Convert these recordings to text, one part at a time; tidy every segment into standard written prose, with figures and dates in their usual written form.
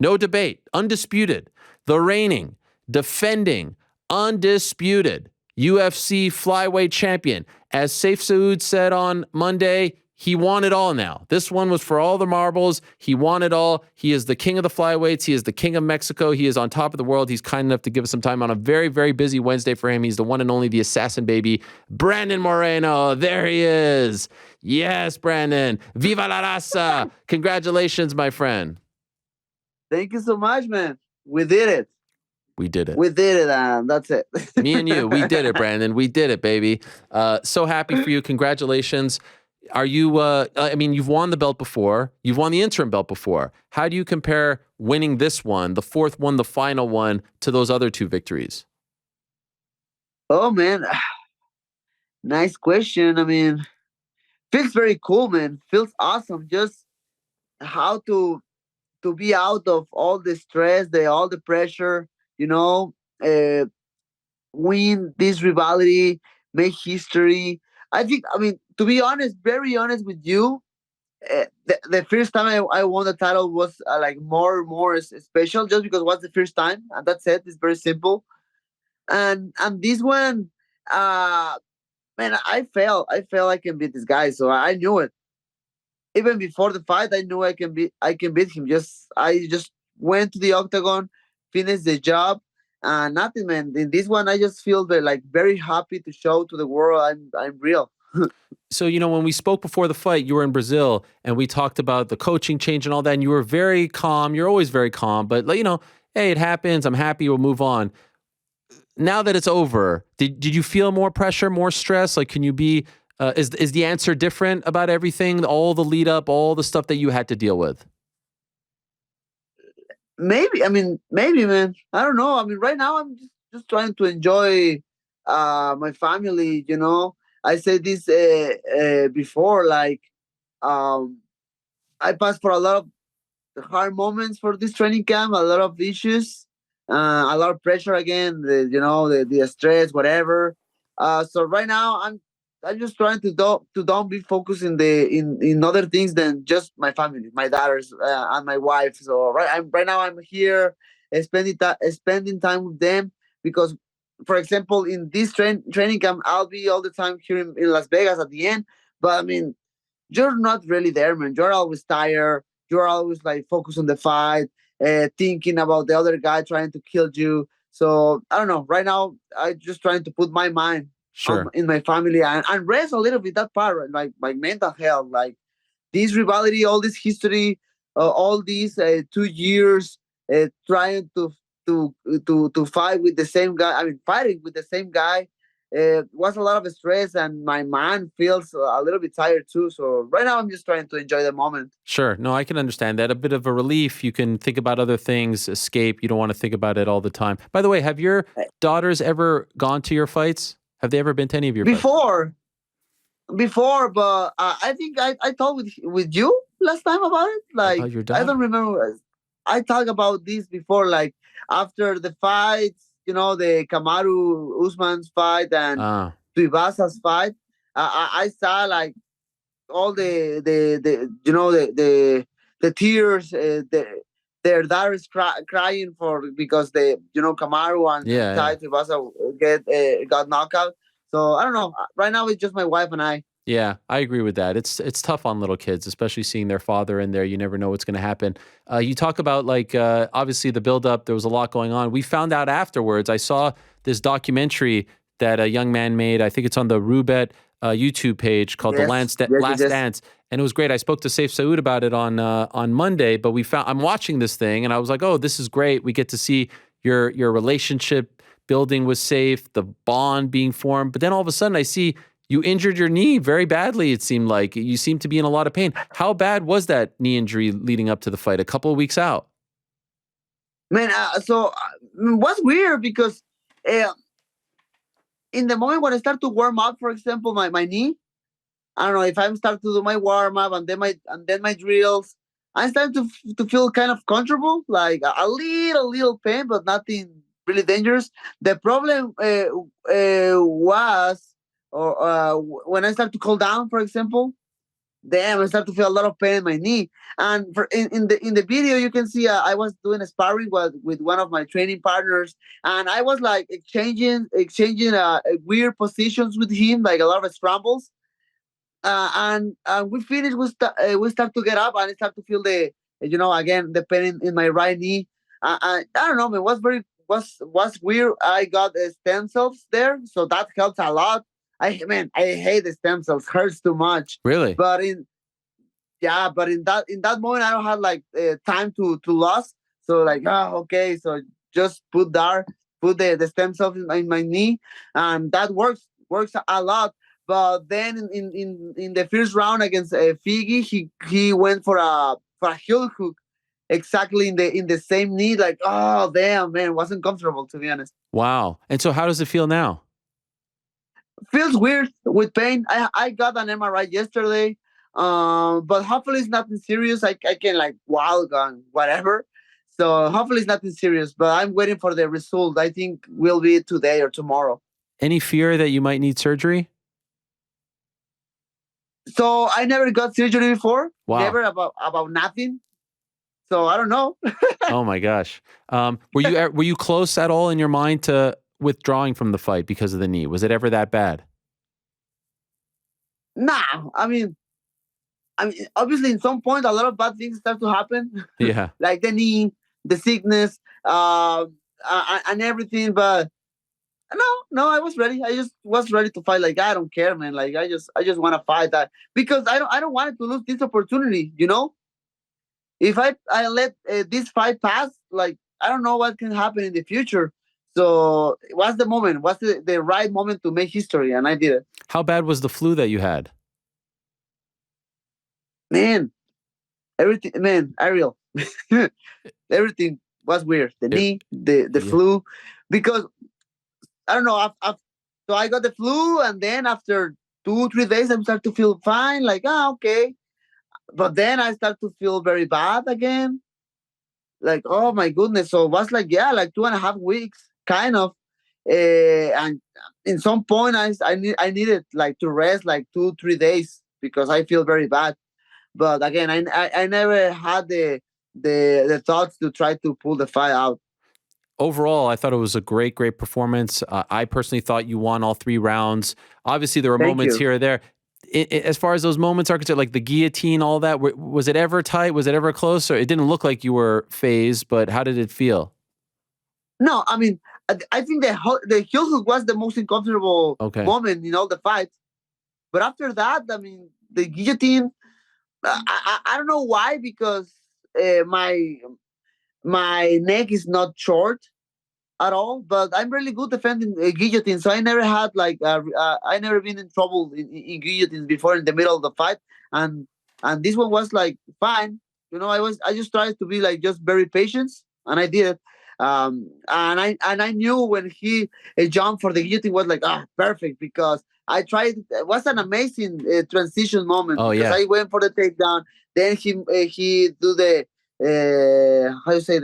No debate. Undisputed. The reigning, defending, undisputed UFC flyweight champion. As Saif Saud said on Monday, he won it all now. This one was for all the marbles. He won it all. He is the king of the flyweights. He is the king of Mexico. He is on top of the world. He's kind enough to give us some time on a very, very busy Wednesday for him. He's the one and only, the assassin baby, Brandon Moreno. There he is. Yes, Brandon. Viva la raza. Congratulations, my friend. Thank you so much, man. We did it. We did it. We did it, and that's it. Me and you, we did it, Brandon. We did it, baby. So happy for you. Congratulations. Are you, I mean, you've won the belt before. You've won the interim belt before. How do you compare winning this one, the fourth one, the final one, to those other two victories? Oh, man. Nice question. I mean, feels very cool, man. Feels awesome. Just how to be out of all the stress, all the pressure, you know, win this rivalry, make history. I think, I mean, to be honest, very honest with you, the first time I won the title was like more special just because it was the first time, and that's it. It's very simple. And this one, uh, man, I felt I can beat this guy, so I knew it. Even before the fight, I knew I can beat him. I just went to the octagon, finished the job, and nothing, man. In this one, I just feel very happy to show to the world I'm real. So, when we spoke before the fight, you were in Brazil and we talked about the coaching change and all that, and you were very calm. You're always very calm, but hey, it happens. I'm happy. We'll move on. Now that it's over, did you feel more pressure, more stress? Like, can you be, is the answer different about everything, all the lead up, all the stuff that you had to deal with? Maybe, I mean, maybe, man. I don't know. I mean, right now I'm just trying to enjoy my family. I said this before. Like, um, I passed for a lot of hard moments for this training camp. A lot of issues, a lot of pressure again. The stress, whatever. So right now I'm just trying to don't be focused in other things than just my family, my daughters, and my wife. So right now I'm here, spending time with them because, for example, in this training camp, I'll be all the time here in Las Vegas at the end. But I mean, you're not really there, man. You're always tired. You're always like focused on the fight, thinking about the other guy trying to kill you. So I don't know. Right now, I'm just trying to put my mind Sure. in my family and rest a little bit that part, right? Like my mental health, like this rivalry, all this history, all these 2 years trying to fight with the same guy. I mean, fighting with the same guy was a lot of stress, and my mind feels a little bit tired too. So right now, I'm just trying to enjoy the moment. Sure. No, I can understand that. A bit of a relief. You can think about other things, escape. You don't want to think about it all the time. By the way, have your daughters ever gone to your fights? Have they ever been to any of your fights? Before, but I think I talked with you last time about it. Like, About your I daughter? don't remember. I talked about this before, like after the fights, the Kamaru Usman's fight and Ah, Tuibasa's fight. I saw like all the tears, their daughters crying because Kamaru and yeah. Tai Tuivasa got knocked out. So I don't know. Right now it's just my wife and I. Yeah, I agree with that. It's tough on little kids, especially seeing their father in there. You never know what's going to happen. You talk about obviously the buildup. There was a lot going on. We found out afterwards. I saw this documentary that a young man made. I think it's on the Rubet YouTube page called Yes, The yes, yes, Last yes. Dance, and it was great. I spoke to Saif Saud about it on Monday, but I'm watching this thing, and I was like, oh, this is great. We get to see your relationship building with Saif, the bond being formed. But then all of a sudden, I see you injured your knee very badly, it seemed like. You seemed to be in a lot of pain. How bad was that knee injury leading up to the fight? A couple of weeks out. Man, what's weird because uh, in the moment when I start to warm up, for example, my knee, I don't know if I'm start to do my warm up and then my drills. I start to feel kind of comfortable, like a little pain, but nothing really dangerous. The problem was, or when I start to cool down, for example, damn, I start to feel a lot of pain in my knee. And in the video, you can see I was doing a sparring with one of my training partners, and I was like exchanging weird positions with him, like a lot of scrambles. And we finished. We start to get up, and I start to feel again the pain in my right knee. I don't know, man. Was weird. I got stem cells there, so that helps a lot. I hate the stem cells. Hurts too much. Really? But in that moment, I don't have like time to lose. So like, okay, so just put the stem cells in my knee, and that works a lot. But then in the first round against Figgy, he went for a heel hook exactly in the same knee. Like, oh damn, man, wasn't comfortable, to be honest. Wow. And so how does it feel now? Feels weird with pain. I got an MRI yesterday, but hopefully it's nothing serious. I can like walk on whatever. So hopefully it's nothing serious. But I'm waiting for the result. I think will be today or tomorrow. Any fear that you might need surgery? So I never got surgery before. Wow. Never about nothing. So I don't know. Oh my gosh. Were you close at all in your mind to withdrawing from the fight because of the knee? Was it ever that bad? Nah, I mean, obviously, in some point, a lot of bad things start to happen, Yeah. like the knee, the sickness, and everything. But no, I was ready. I just was ready to fight. Like I don't care, man. Like I just want to fight that because I don't want it to lose this opportunity. If I let this fight pass, like I don't know what can happen in the future. So what's the moment? What's the right moment to make history? And I did it, How bad was the flu that you had? man. Everything, man. Ariel, everything was weird. The It, knee, the yeah. flu, because I don't know. So I got the flu, and then after 2 3 days, I start to feel fine. Like okay, but then I start to feel very bad again. Like oh my goodness. So it was like like 2.5 weeks, kind of. And in some point, I needed like to rest like 2 3 days because I feel very bad. But again, I never had the thoughts to try to pull the fight out. Overall, I thought it was a great performance. I personally thought you won all 3 rounds. Obviously, there were Thank moments you. here or there. As far as those moments are concerned, like the guillotine, all that, was it ever tight? Was it ever close? Or it didn't look like you were phased, but how did it feel? No, I mean, I think the heel hook was the most uncomfortable Okay. moment in all the fights. But after that, I mean, the guillotine. I don't know why because my neck is not short at all, but I'm really good defending guillotine. So I never had like I never been in trouble in guillotines before in the middle of the fight, and this one was like fine. I just tried to be like just very patient, and I did it. And I knew when he jumped for the guillotine was like perfect because I tried. It was an amazing transition moment Oh because yeah. I went for the takedown. Then he do the how you say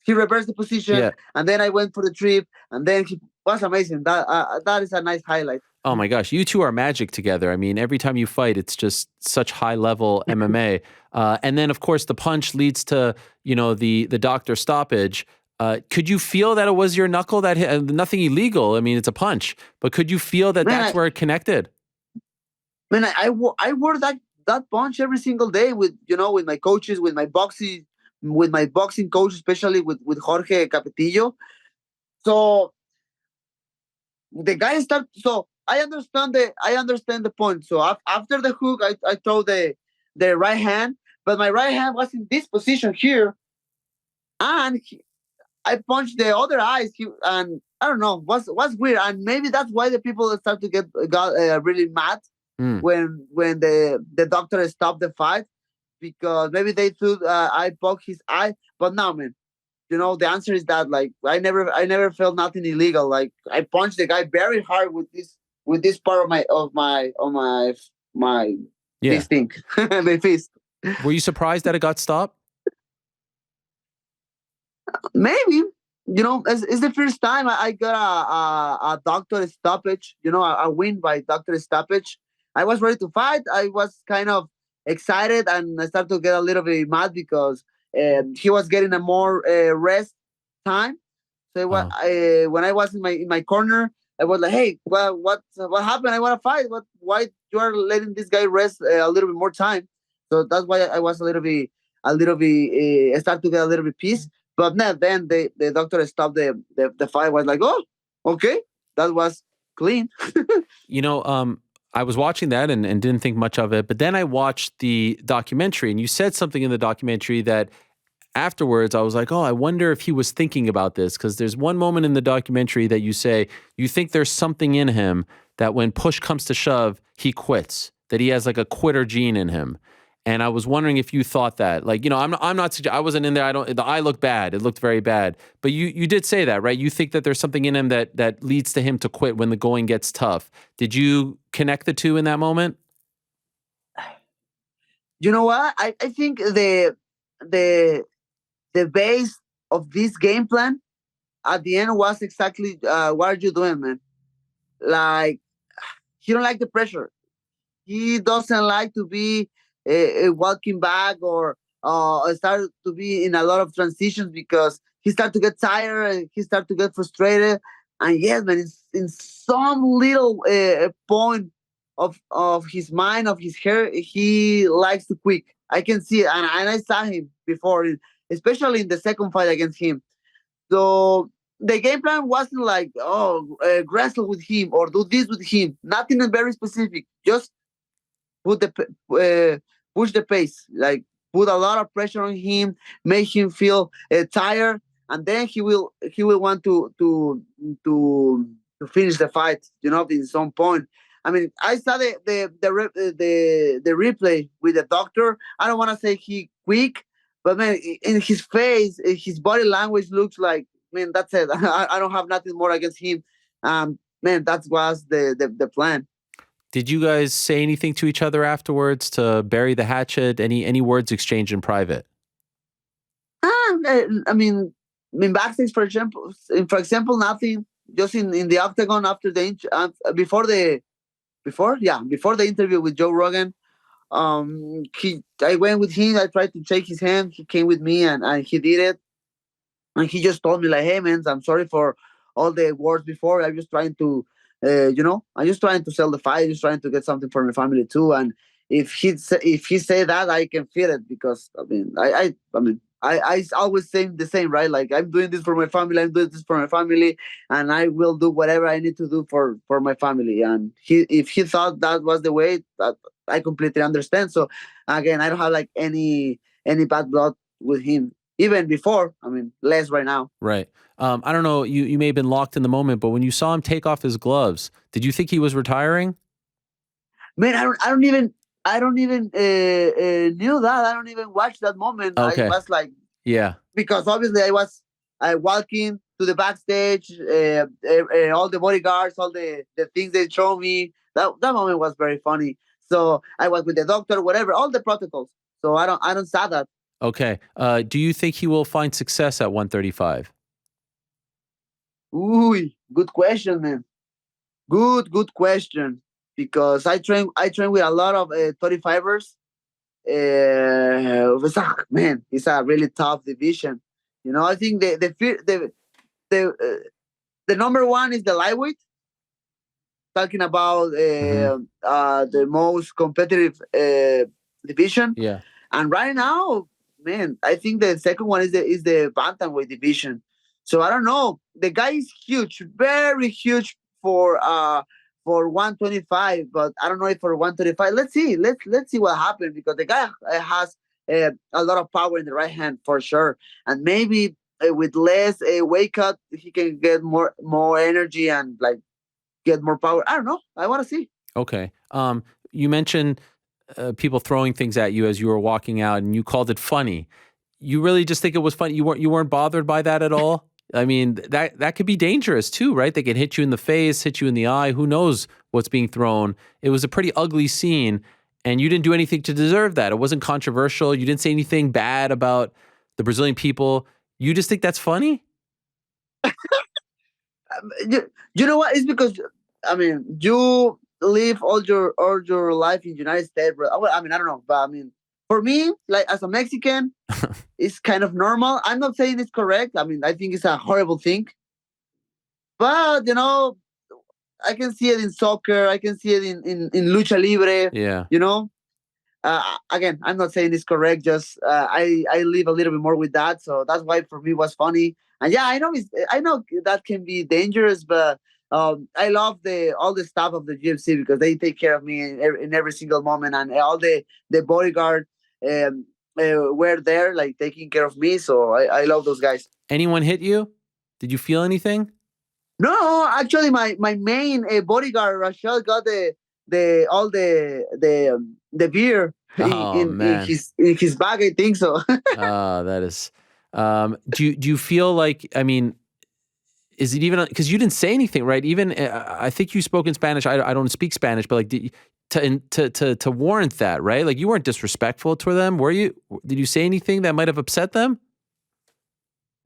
he reversed the position, Yeah. and then I went for the trip, and then he was amazing. That is a nice highlight. Oh my gosh, you two are magic together. I mean, every time you fight, it's just such high level MMA. And then, of course, the punch leads to the doctor stoppage. Could you feel that it was your knuckle that hit? Nothing illegal. I mean, it's a punch, but could you feel that Man, that's where it connected? I wore that punch every single day with my coaches, with my boxing coach, especially with Jorge Capetillo. So the guy start. So I understand the point. So after the hook, I throw the right hand, but my right hand was in this position here, and I punched the other eyes. And I don't know what's weird, and maybe that's why the people start to got really mad Mm. when the doctor stopped the fight because maybe they thought I poked his eye, but no, man. The answer is that like I never felt nothing illegal. Like I punched the guy very hard with this part of my Yeah. this thing, my fist. Were you surprised that it got stopped? Maybe it's the first time I got a doctor stoppage. A win by doctor stoppage. I was ready to fight. I was kind of excited, and I started to get a little bit mad because he was getting a more rest time. So Oh. when I was in my corner, I was like, "Hey, well, what happened? I want to fight. Why you are letting this guy rest a little bit more time?" So that's why I was a little bit. I started to get a little bit pissed. But no, then the doctor stopped the fight. Was like, "Oh, okay, that was clean." You know, I was watching that and didn't think much of it, but then I watched the documentary, and you said something in the documentary that afterwards I was like, oh, I wonder if he was thinking about this, because there's one moment in the documentary that you say you think there's something in him that when push comes to shove, he quits, that he has like a quitter gene in him. And I was wondering if you thought that, like, you know, I'm not, I wasn't in there. I don't, the eye looked bad. It looked very bad. But you did say that, right? You think that there's something in him that leads to him to quit when the going gets tough. Did you connect the two in that moment? You know what? I think the the base of this game plan at the end was exactly what are you doing, man? Like he don't like the pressure. He doesn't like to be walking back or start to be in a lot of transitions because he start to get tired and he start to get frustrated. And yes, man, in some little point of his mind, of his hair, he likes to quit. I can see it, and I saw him before, especially in the second fight against him. So the game plan wasn't like, oh, wrestle with him or do this with him. Nothing very specific. Just put push the pace, like put a lot of pressure on him, make him feel tired, and then he will want to finish the fight. You know, in some point. I mean, I saw the replay with the doctor. I don't want to say he quick, but man, in his face, his body language looks like, man, that's it. I don't have nothing more against him. Man, that was the plan. Did you guys say anything to each other afterwards to bury the hatchet? Any words exchanged in private? I mean, backstage, for example, nothing. Just in the octagon after before the interview with Joe Rogan. I went with him. I tried to shake his hand. He came with me, and he did it. And he just told me like, "Hey, man, I'm sorry for all the words before. I'm just trying to, I'm just trying to sell the fight. Just trying to get something for my family too." And if he say that, I can feel it because I always say the same, right? Like I'm doing this for my family. I'm doing this for my family, and I will do whatever I need to do for my family. And if he thought that was the way, that I completely understand. So again, I don't have like any bad blood with him even before. I mean, less right now. Right. I don't know. You may have been locked in the moment, but when you saw him take off his gloves, did you think he was retiring? Man, I don't even knew that. I don't even watch that moment. I Okay. was like, Yeah. because obviously I walking to the backstage, all the bodyguards, all the things they show me. That moment was very funny. So I was with the doctor, whatever, all the protocols. So I don't saw that. Okay. Do you think he will find success at 135? Ooh, good question, man. Good question. Because I train with a lot of 35ers. Man, it's a really tough division. You know, I think the the number one is the lightweight. Talking about Hmm. the most competitive division, Yeah. and right now, man, I think the second one is the bantamweight division. So I don't know. The guy is huge, very huge for 125, but I don't know if for 135. Let's see. Let's see what happens because the guy has a lot of power in the right hand for sure, and maybe with less weight cut, he can get more energy and like get more power. I don't know. I want to see. Okay. You mentioned people throwing things at you as you were walking out, and you called it funny. You really just think it was funny? You weren't bothered by that at all? I mean, that could be dangerous too, right? They could hit you in the face, hit you in the eye. Who knows what's being thrown? It was a pretty ugly scene, and you didn't do anything to deserve that. It wasn't controversial. You didn't say anything bad about the Brazilian people. You just think that's funny? You know what? It's because I mean, live all your life in United States, bro. Well, I mean, I don't know, but I mean, for me, like as a Mexican, it's kind of normal. I'm not saying it's correct. I mean, I think it's a horrible thing, but I can see it in soccer. I can see it in lucha libre. Yeah. You know, again, I'm not saying it's correct. Just I live a little bit more with that, so that's why for me it was funny. And yeah, I know that can be dangerous, but I love the all the staff of the GFC because they take care of me in every single moment, and all the bodyguard were there like taking care of me. So I love those guys. Anyone hit you? Did you feel anything? No, actually, my main bodyguard Rachel got the all the beer Oh in man. his bag. I think so. That is. Do you feel like? I mean, is it even because you didn't say anything, right? Even I think you spoke in Spanish. I don't speak Spanish, but like to warrant that, right? Like you weren't disrespectful to them, were you? Did you say anything that might have upset them?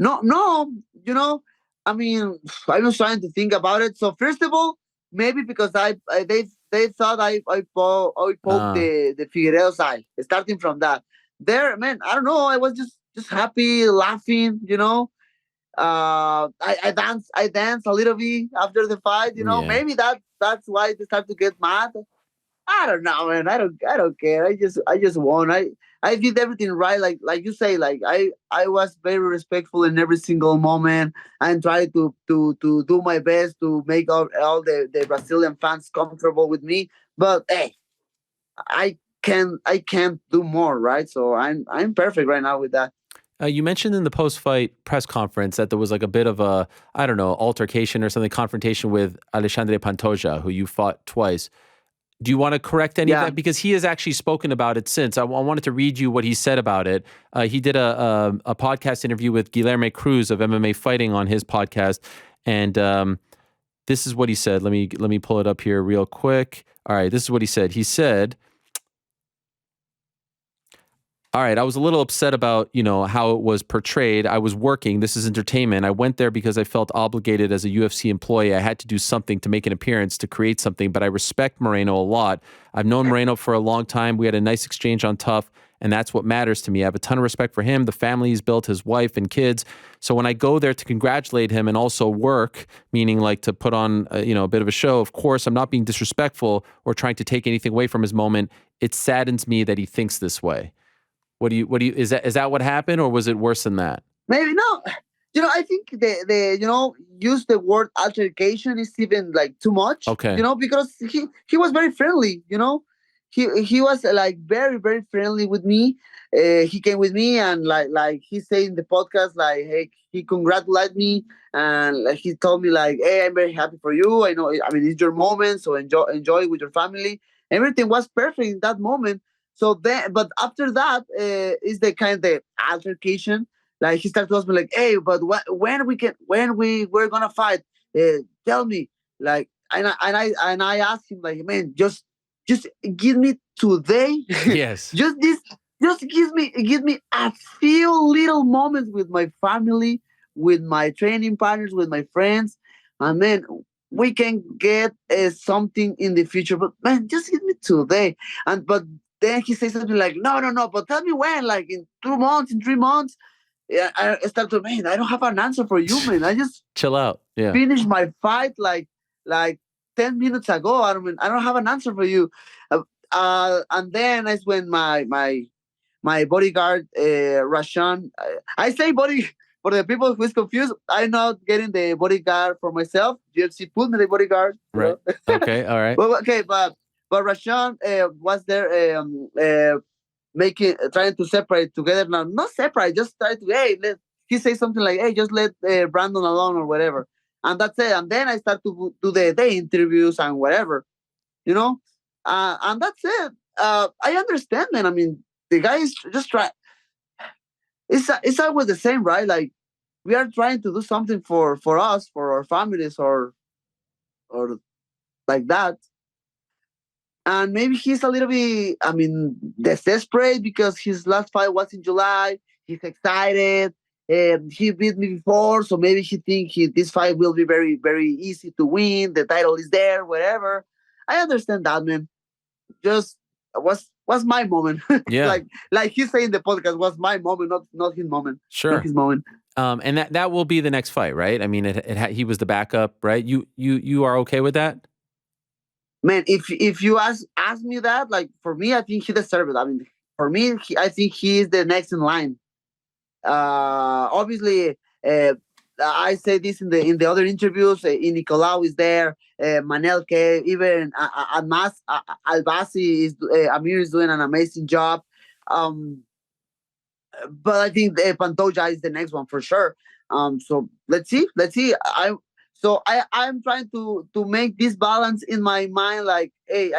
No, no, I mean, I was trying to think about it. So first of all, maybe because they thought I poked Uh, the Figueiredo's eye. Starting from that, there, man, I don't know. I was just happy, laughing. I danced a little bit after the fight. yeah. Maybe that's why they start to get mad. I don't know, man. I don't care. I just won. I did everything right, like you say. Like I was very respectful in every single moment and tried to do my best to make all the Brazilian fans comfortable with me. But hey, I can't do more, right? So I'm perfect right now with that. You mentioned in the post-fight press conference that there was like a bit of a, I don't know, altercation or something, confrontation with Alexandre Pantoja, who you fought twice. Do you want to correct any of Yeah. that? Because he has actually spoken about it since. I wanted to read you what he said about it. He did a podcast interview with Guilherme Cruz of MMA Fighting on his podcast, and this is what he said. Let me pull it up here real quick. All right, this is what he said. He said, all right, I was a little upset about, how it was portrayed. I was working. This is entertainment. I went there because I felt obligated as a UFC employee. I had to do something to make an appearance, to create something, but I respect Moreno a lot. I've known Moreno for a long time. We had a nice exchange on Tough, and that's what matters to me. I have a ton of respect for him, the family he's built, his wife and kids. So when I go there to congratulate him and also work, meaning like to put on, a bit of a show, of course, I'm not being disrespectful or trying to take anything away from his moment. It saddens me that he thinks this way. Is that what happened, or was it worse than that? Maybe no. I think the use the word altercation is even like too much. Okay. Because he was very friendly. He was like very very friendly with me. He came with me and like he said in the podcast, like, hey, he congratulated me and like, he told me like, hey, I'm very happy for you. I know. I mean, it's your moment, so enjoy with your family. Everything was perfect in that moment. So then, but after that, is the kind of the altercation. Like he started to ask me like, "Hey, but when we were gonna fight? Tell me." Like, and I asked him like, "Man, just give me today, Yes. just give me a few little moments with my family, with my training partners, with my friends, and then we can get something in the future. But man, just give me today." And but then he says something like, "No, no, no, but tell me when, like in 2 months, in 3 months." Yeah, I start to, man, I don't have an answer for you, man. I just Chill out. Yeah. finished my fight like 10 minutes ago. I don't have an answer for you. And then is when my bodyguard Rashan. I say body for the people who is confused. I'm not getting the bodyguard for myself. UFC put me the bodyguard. Right. Okay. All right. Well, okay, but Rashan was there making trying to separate together. Now, not separate, just try to, hey, he say something like, hey, just let Brandon alone or whatever, and that's it. And then I start to do the interviews and whatever, and that's it. I understand, man. I mean, the guy is just try. It's always the same, right? Like we are trying to do something for us, for our families, or like that. And maybe he's a little bit, I mean, desperate because his last fight was in July. He's excited. He beat me before, so maybe he think this fight will be very, very easy to win. The title is there, whatever. I understand that, man. Just was my moment. Yeah, like he's saying the podcast was my moment, not his moment, not sure. his moment. And that will be the next fight, right? I mean, he was the backup, right? You are okay with that? Man, if you ask me that, like for me, I think he deserves it. I mean, for me, I think he is the next in line. Obviously, I say this in the other interviews. In Nicolau is there, Manelke, even Albasi is Amir is doing an amazing job. Um, but I think Pantoja is the next one for sure. So let's see. I'm trying to make this balance in my mind. Like, hey,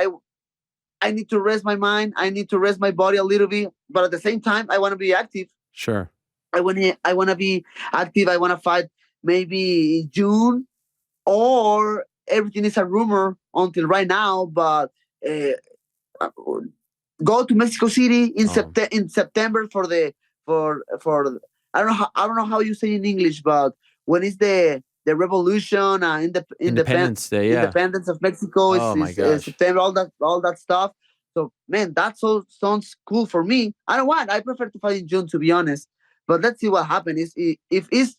I need to rest my mind. I need to rest my body a little bit, but at the same time, I want to be active. Sure. I want to be active. I want to fight maybe June, or everything is a rumor until right now. But uh, go to Mexico City Oh, in September for the for I don't know how you say in English, but when is the revolution, Independence Day. Yeah. independence of Mexico Oh my is gosh. September, all that stuff. So man, that so sounds cool for me. I don't want. I prefer to fight in June, to be honest. But let's see what happens. If it's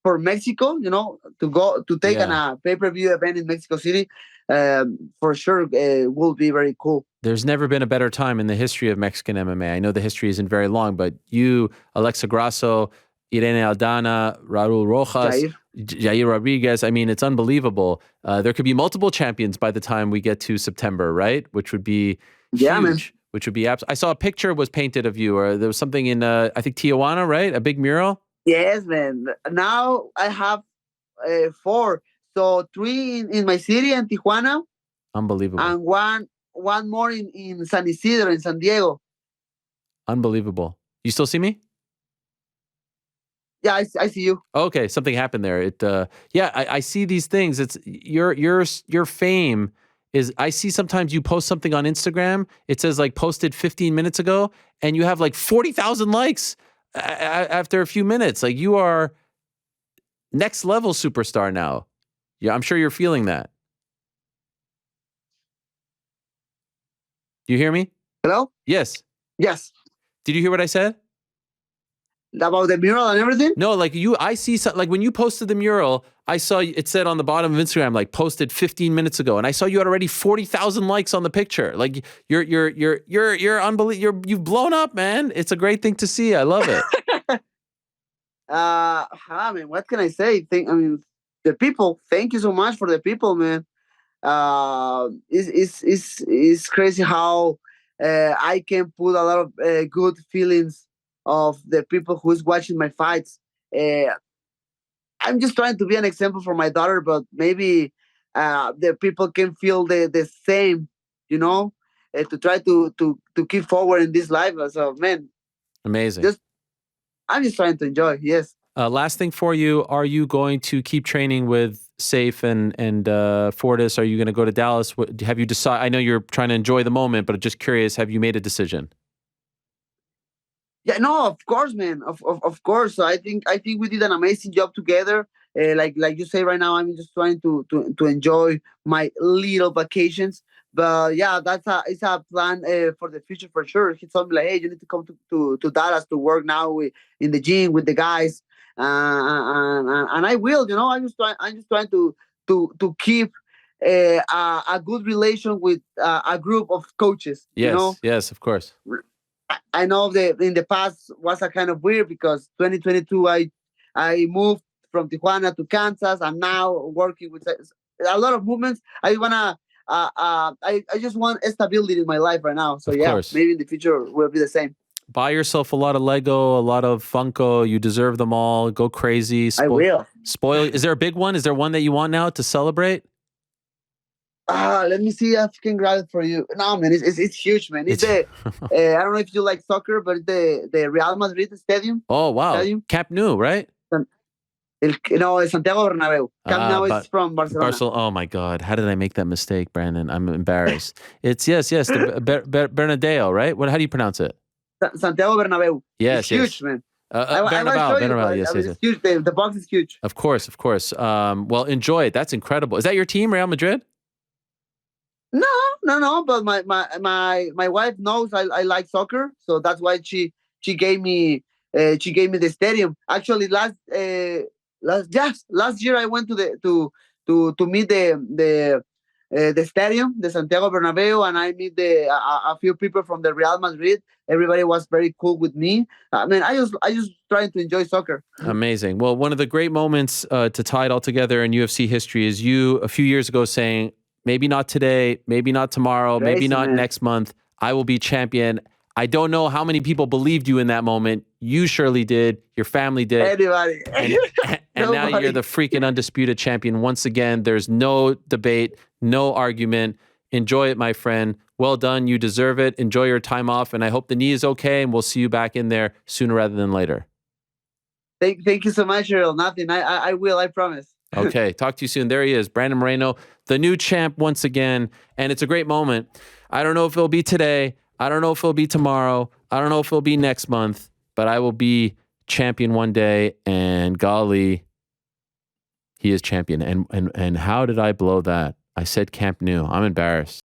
for Mexico, to go to take an Yeah. pay-per-view event in Mexico City, for sure will be very cool. There's never been a better time in the history of Mexican MMA. I know the history isn't very long, but you, Alexa Grasso, Irene Aldana, Raul Rojas, Jair. Jair Rodriguez. I mean, it's unbelievable. There could be multiple champions by the time we get to September, right? Which would be Yeah, man. huge. Which would be I saw a picture was painted of you, or there was something in I think Tijuana, right? A big mural. Yes, man. Now I have four. So three in my city in Tijuana, Unbelievable. and one more in San Isidro in San Diego. Unbelievable. You still see me? Yeah, I see you. Okay, something happened there. Yeah, I see these things. It's your fame is. I see sometimes you post something on Instagram. It says like posted 15 minutes ago, and you have like 40,000 likes after a few minutes. Like you are next level superstar now. Yeah, I'm sure you're feeling that. Do you hear me? Hello? Yes. Yes. Did you hear what I said? About the mural and everything? No, like I see something like when you posted the mural, I saw it said on the bottom of Instagram, like posted 15 minutes ago. And I saw you had already 40,000 likes on the picture. Like you're unbelievable. You've blown up, man. It's a great thing to see. I love it. I mean, what can I say? The people. Thank you so much for the people, man. It's crazy how I can put a lot of good feelings of the people who's watching my fights. Uh, I'm just trying to be an example for my daughter, but maybe the people can feel the same, to try to keep forward in this life. So, man, Amazing. just I'm just trying to enjoy. Yes. Last thing for you, are you going to keep training with Safe and Fortis? Are you going to go to Dallas? Have you decided? I know you're trying to enjoy the moment, but just curious, have you made a decision? Yeah, no, of course, man. Of course. So I think we did an amazing job together. Like you say right now, I'm just trying to enjoy my little vacations. But yeah, it's a plan for the future for sure. He told me like, hey, you need to come to Dallas to work now in the gym with the guys, and I will. I'm just trying to keep a good relation with a group of coaches. Yes, yes, of course. I know that in the past was a kind of weird because 2022 I moved from Tijuana to Kansas. I'm now working with a lot of movements. I just want stability in my life right now. So Of yeah, course. maybe in the future will be the same. Buy yourself a lot of Lego, a lot of Funko. You deserve them all. Go crazy. I will. Spoil. Is there a big one? Is there one that you want now to celebrate? Let me see if I can grab it for you. No, man, it's huge, man. It's It's the I don't know if you like soccer, but it's the Real Madrid stadium. oh wow, Stadium. Camp Nou, right? No, it's Santiago Bernabeu. Camp Nou is But from Barcelona. Barcelona. Oh my God, how did I make that mistake, Brandon? I'm embarrassed. It's yes, the Bernadeo, right? How do you pronounce it? Santiago Bernabeu. It's Yes, huge, yes. man. I want to Bernabeu, show you, Bernabeu. but Yes, I mean, yes, yes. it's huge. The box is huge. Of course, of course. Well, enjoy it. That's incredible. Is that your team, Real Madrid? No, no. But my wife knows I like soccer, so that's why she gave me the stadium. Actually, last year I went to meet the stadium, the Santiago Bernabeu, and I meet a few people from the Real Madrid. Everybody was very cool with me. I mean, I just trying to enjoy soccer. Amazing. Well, one of the great moments to tie it all together in UFC history is you a few years ago saying, maybe not today, maybe not tomorrow, maybe Crazy not man. next month, I will be champion. I don't know how many people believed you in that moment. You surely did. Your family did. Anybody, And and now you're the nobody. freaking undisputed champion once again. There's no debate, no argument. Enjoy it, my friend. Well done. You deserve it. Enjoy your time off. And I hope the knee is okay. And we'll see you back in there sooner rather than later. Thank you so much, Earl. Nothing. I will. I promise. Okay. Talk to you soon. There he is, Brandon Moreno, the new champ once again. And it's a great moment. I don't know if it'll be today. I don't know if it'll be tomorrow. I don't know if it'll be next month, but I will be champion one day. And golly, he is champion. And how did I blow that? I said Camp Nou. I'm embarrassed.